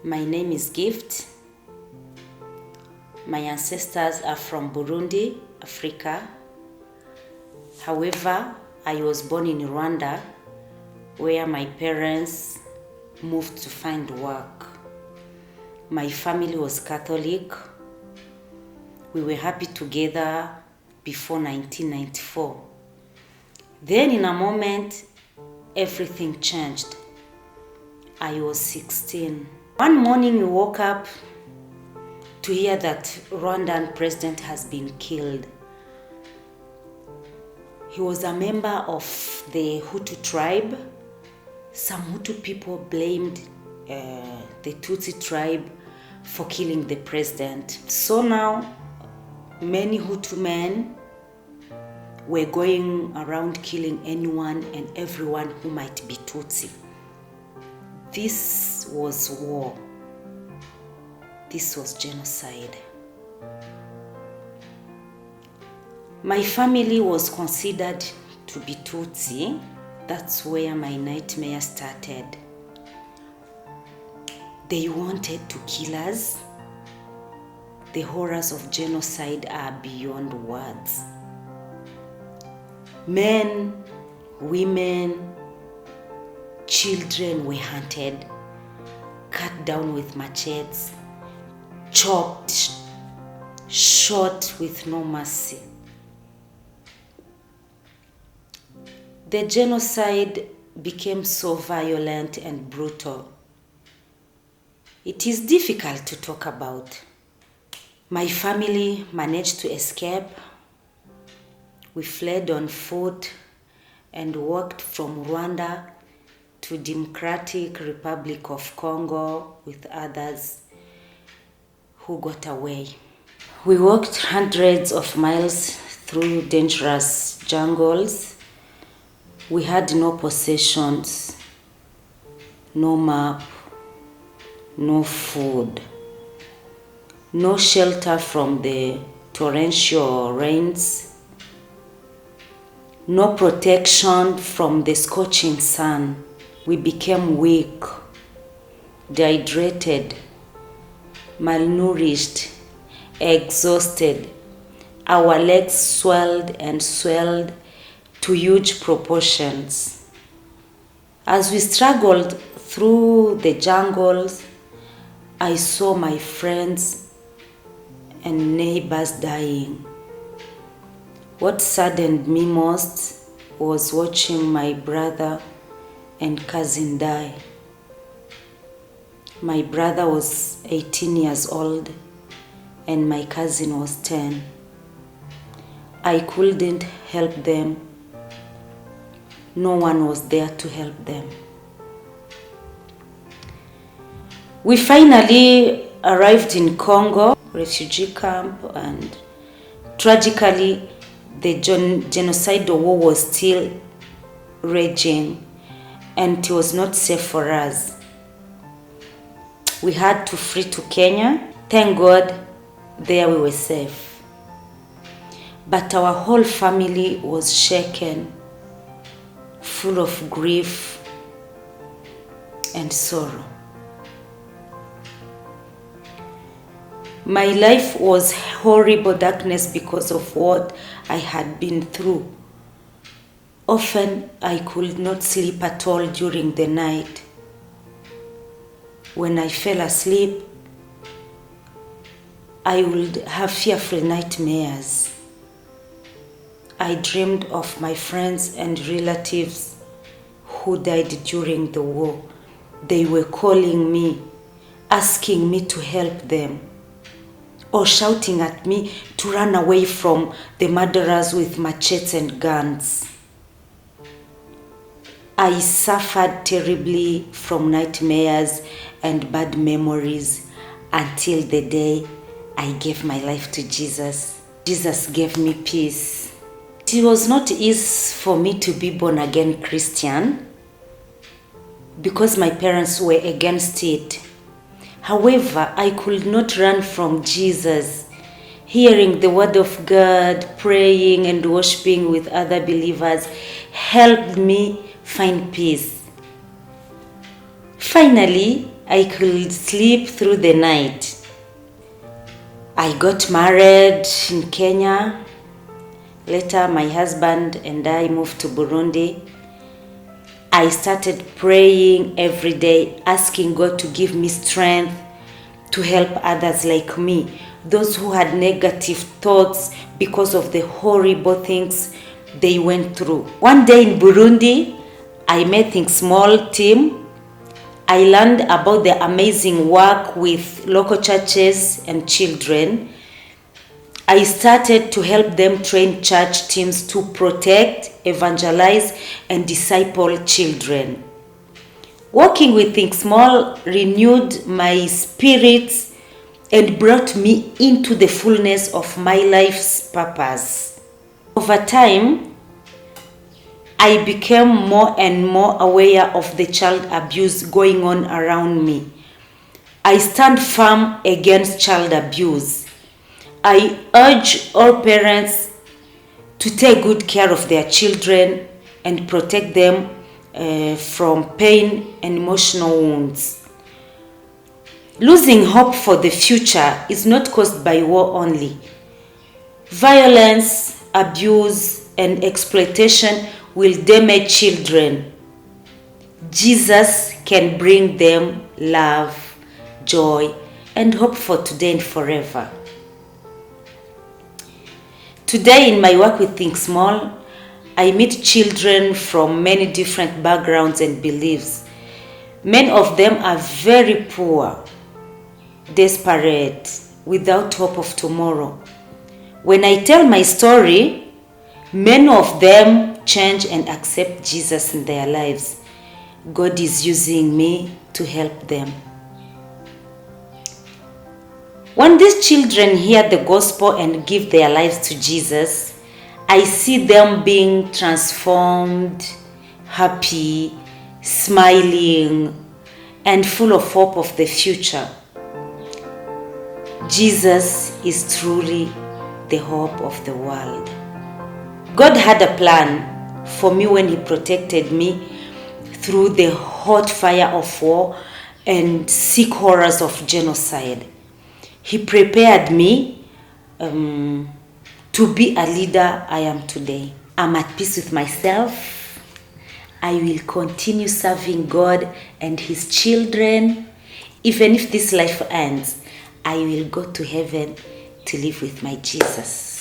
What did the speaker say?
My name is Gift. My ancestors are from Burundi, Africa. However, I was born in Rwanda, where my parents moved to find work. My family was Catholic. We were happy together before 1994. Then in a moment, everything changed. I was 16. One morning we woke up to hear that Rwandan president has been killed. He was a member of the Hutu tribe. Some Hutu people blamed the Tutsi tribe for killing the president. So now, many Hutu men were going around killing anyone and everyone who might be Tutsi. This was war. This was genocide. My family was considered to be Tutsi. That's where my nightmare started. They wanted to kill us. The horrors of genocide are beyond words. Men, women, children were hunted, cut down with machetes, chopped, shot with no mercy. The genocide became so violent and brutal. It is difficult to talk about. My family managed to escape. We fled on foot and walked from Rwanda to Democratic Republic of Congo with others who got away. We walked hundreds of miles through dangerous jungles. We had no possessions, no map, no food, no shelter from the torrential rains, no protection from the scorching sun. We became weak, dehydrated, malnourished, exhausted. Our legs swelled and swelled to huge proportions. As we struggled through the jungles, I saw my friends and neighbors dying. What saddened me most was watching my brother and cousin die. My brother was 18 years old and my cousin was 10. I couldn't help them. No one was there to help them. We finally arrived in Congo refugee camp, and tragically the genocidal war was still raging and it was not safe for us. We had to flee to Kenya. Thank God, there we were safe. But our whole family was shaken, full of grief and sorrow. My life was horrible darkness because of what I had been through. Often I could not sleep at all during the night. When I fell asleep, I would have fearful nightmares. I dreamed of my friends and relatives who died during the war. They were calling me, asking me to help them, or shouting at me to run away from the murderers with machetes and guns. I suffered terribly from nightmares and bad memories until the day I gave my life to Jesus. Jesus gave me peace. It was not easy for me to be born again Christian because my parents were against it. However, I could not run from Jesus. Hearing the word of God, praying and worshiping with other believers helped me find peace. Finally, I could sleep through the night. I got married in Kenya. Later, my husband and I moved to Burundi. I started praying every day, asking God to give me strength to help others like me, those who had negative thoughts because of the horrible things they went through. One day in Burundi, I met thinkSMALL team. I learned about the amazing work with local churches and children. I started to help them train church teams to protect, evangelize, and disciple children. Working with thinkSMALL renewed my spirit and brought me into the fullness of my life's purpose. Over time, I became more and more aware of the child abuse going on around me. I stand firm against child abuse. I urge all parents to take good care of their children and protect them from pain and emotional wounds. Losing hope for the future is not caused by war only. Violence, abuse, and exploitation will damage children. Jesus can bring them love, joy, and hope for today and forever. Today, in my work with thinkSMALL, I meet children from many different backgrounds and beliefs. Many of them are very poor, desperate, without hope of tomorrow. When I tell my story, many of them change and accept Jesus in their lives. God is using me to help them. When these children hear the gospel and give their lives to Jesus, I see them being transformed, happy, smiling, and full of hope of the future. Jesus is truly the hope of the world. God had a plan for me when He protected me through the hot fire of war and sick horrors of genocide. He prepared me to be a leader I am today. I'm at peace with myself. I will continue serving God and His children. Even if this life ends, I will go to heaven to live with my Jesus.